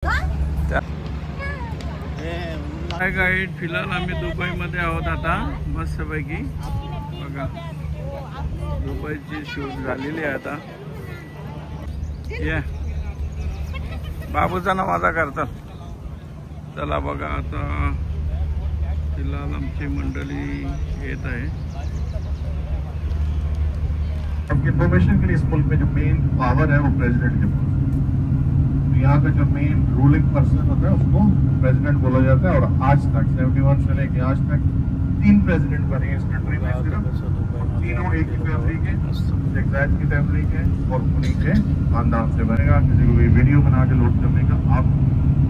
काय गाईड फिलहाल आम्ही दुबईमध्ये आहोत आता मस्तपैकी बघा दुबईची शूट झालेली आहे आता ये बाबूचा ना माझा करतात चला बघा आता फिलहाल आमची मंडळी येत आहे इन्फॉर्मेशन के लिए इस मुल्क में जो मेन पावर है वो प्रेसिडेंट के पास यहाँ का जो मेन रूलिंग पर्सन होता है उसको प्रेसिडेंट बोला जाता है और आज तक 71 से लेके आज तक 3 प्रेसिडेंट बने इस कंट्री में सिर्फ तीनों एक ही फैमिली के जैद की फैमिली के और उन्हीं के खानदान से बनेगा। किसी को भी वीडियो बना के लोड करने का आप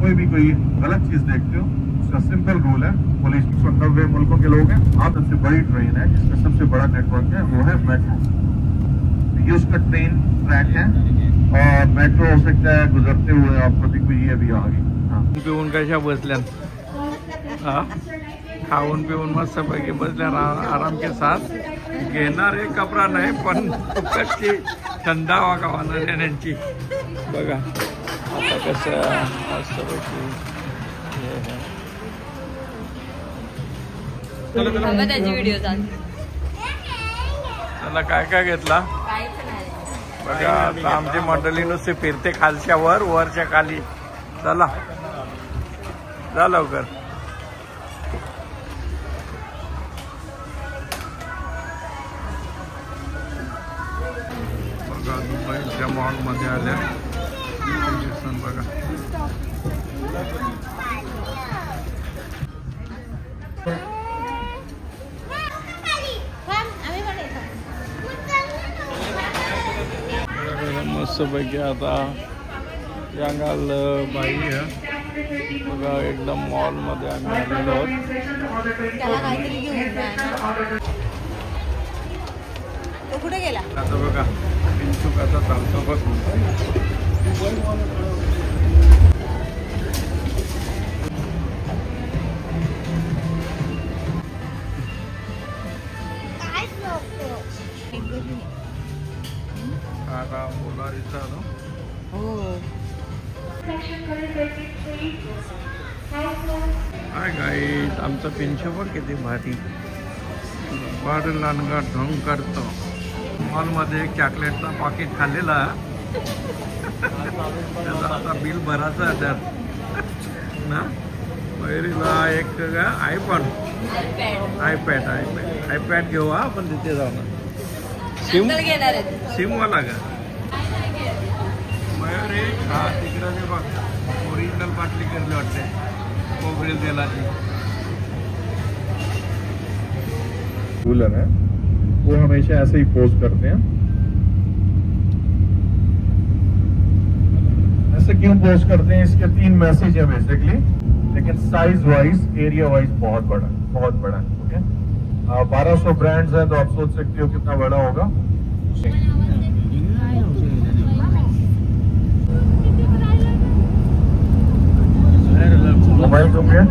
कोई भी कोई गलत चीज देखते हो उसका सिंपल रूल है पुलिस 190 मुल्कों के लोग हैं आप सबसे बड़ी ट्रेन है जिसका सबसे बड़ा नेटवर्क है वो है मेट्रो ये उसका ट्रेन ट्रैक है और मेट्रो हो सकता है गुजरते हुए आपको दिखो ये अभी आ गई पिऊन कशा बसल्या खाऊन पिऊन मस्त पैकी बसल्या आराम के साथ घेणार एक कपडा नाही पण कच्ची थंडावा गावाला देण्याची बघा आता कसं मस्त पैकी त्याची व्हिडिओ त्याला काय काय घेतला बघा आता आमची मंडळी नुसती फिरते खालच्या वर वरच्या खाली चला जा लवकर बघा दुबईच्या मॉलमध्ये आल्या बघा मस्त पैकी आता जंगल बाई है बघा एकदम मॉल मध्ये आम्ही आलेलो आहोत कुठे गेला आता बघा पिंचूक आता चालतो बघ आता बोलारीचा हाय गाईज आमचा पिंचू बघ किती भारी बड लानगा ढोंग करतो मॉलमध्ये एक चॉकलेटचा पॉकेट खाल्लेला त्याचा आता बिल भरायचं आहे त्यात ना वैरीला एक आयपॅड घेऊ हा आपण तिथे जाऊ ना सिम वाला का मयूर एक हा तिकडे ते बघ ओरिजिनल बाटली करली वाटते कोबरेल तेलाची कूलर है वो हमेशा ऐसे ही पोज करते हैं ऐसे क्यों पोज करते हैं इसके 3 मैसेज है बेसिकली लेकिन साइज वाइज एरिया वाइज बहुत बड़ा है ओके 1200 ब्रांड्स हैं तो आप सोच सकते हो कितना बड़ा होगा मोबाइल कम है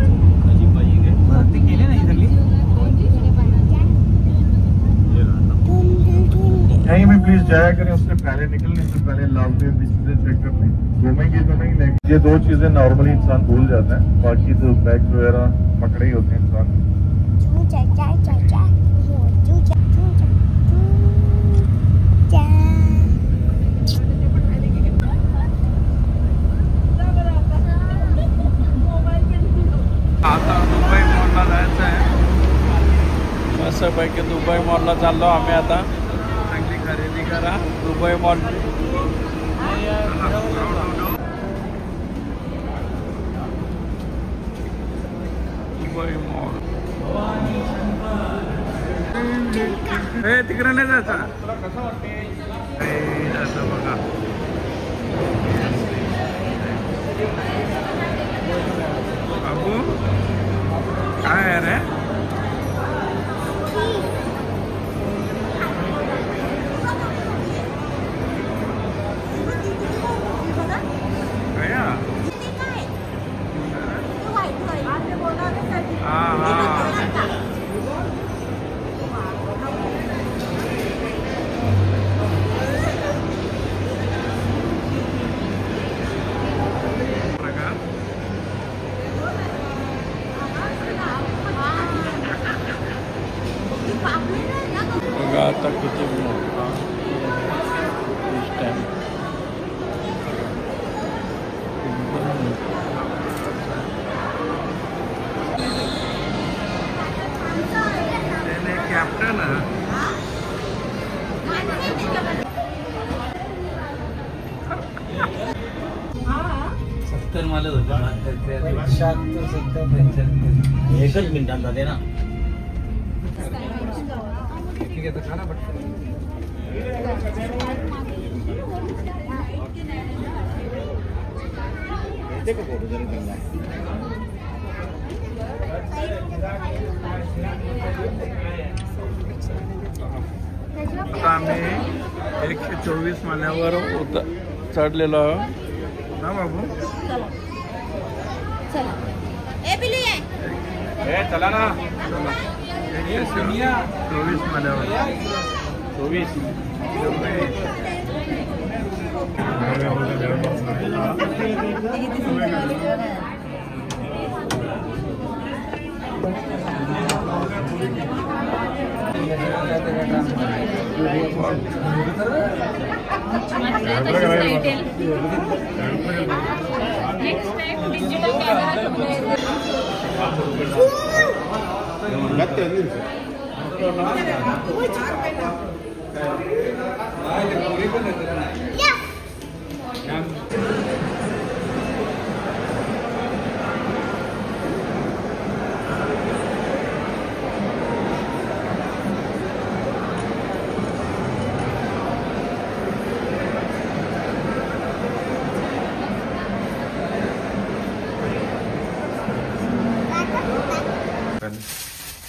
कहीं भी प्लीज जाया करें उससे पहले निकलने से पहले लालदेव चीजें चेक कर लें घूमेंगे तो नहीं लेकिन ये 2 चीजें नॉर्मली इंसान भूल जाता है बाकी तो बैग वगैरह पकड़े ही होते हैं इंसान आता दुबई मॉलला जायचं आहे मस्त पैकी दुबई मॉलला चाललो आम्ही आता चांगली खरेदी करा दुबई मॉल दुबई मॉल हे तिकडे नाही जायचं बघा बाबू काय आहे रे किती मोठा स्टँड त्याने कॅप्टन मालच होते 70 एकच मिनिटात जाते ना. ठीक आहे तर खाना पटकन. आता आम्ही 124 माल्यावर चढलेलो ना बाबू. चला ना. 124 माल्यावर 24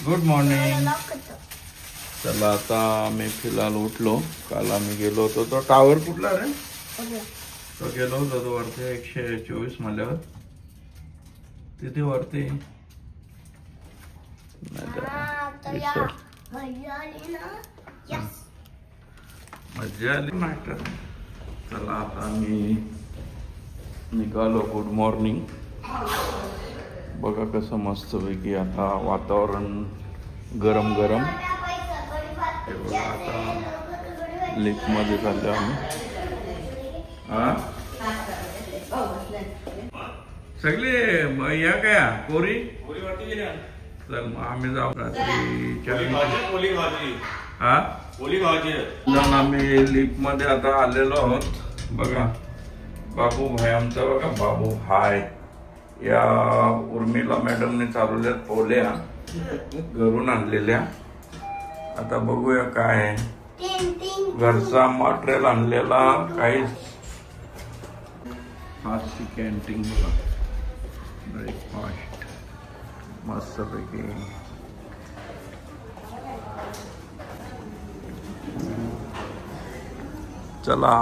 गुड मॉर्निंग. चला आता आम्ही फिलहाल उठलो. काल आम्ही गेलो होतो तो टावर कुठला रे तो गेलो होतो तो वरती 124 माल्यावर तिथे वरती मजा आली नाटक. चला आता आम्ही निघालो. Good morning. बघा कसं मस्तपैकी आता वातावरण गरम गरम. हे बघा आता लेकमध्ये चाललो आम्ही. सगळे या काय कोरी चल मग आम्ही जाऊ रात्री 4 हा जाऊन आम्ही लिफ्ट मध्ये आता आलेलो आहोत. बघा बाबू भाई आमचा. बघा बाबू हाय. या उर्मिला मॅडमने चालवल्यात पोल्या घरून आणलेल्या. आता बघूया काय घरचा मटेरियल आणलेला काही. आजची कॅन्टीन बघा ब्रेकफास्ट मस्तपैकी. चला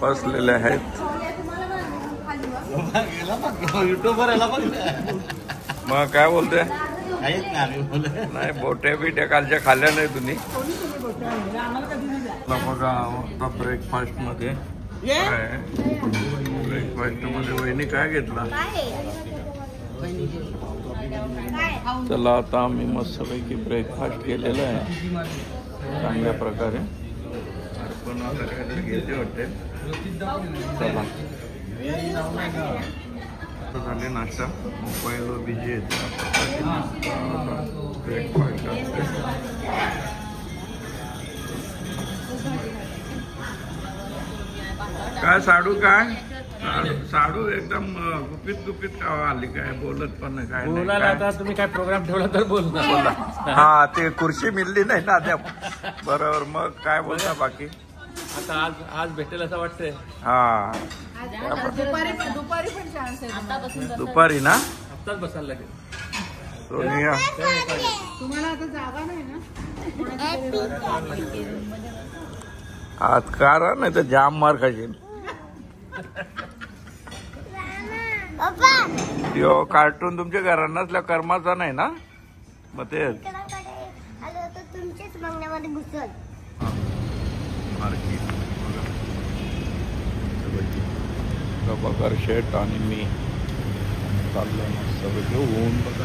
बसलेले आहेत. युट्यूबवर याला बघ. मग काय बोलते नाही बोट्या बिट्या कालच्या खाल्ल्या नाही तुम्ही. बघा आता ब्रेकफास्ट मध्ये वहिनी काय घेतला. चला आता आम्ही मस्तपैकी ब्रेकफास्ट केलेला आहे चांगल्या प्रकारे. पण आता काहीतरी घेते वाटते. चला आता झाले नाश्ता. मोबाईलवर बिझी आहेत. ब्रेकफास्ट काय साडू काय साडू एकदम गुपित गुपित का आली काय बोलत पण नाही काय बोलायला. आता तुम्ही काय प्रोग्राम ठेवला तर बोल. हा ते खुर्ची मिळली नाही ना त्या बरोबर. मग काय बोलता बाकी. आता आज भेटेल असं वाटतंय. हा दुपारी ना आत्ताच बसायला लागेल. सोनिया तुम्हाला आता जागा नाही ना. आज कारण नाही तर जाम मार खाशील. यो कार्टून तुमच्या घरात नसल्या कर्माचा नाही ना. मग तेच तुमच्याच बंगल्यामध्ये घुसल. बगर शेट आणि मी चाललो मस्त ऊन बघा.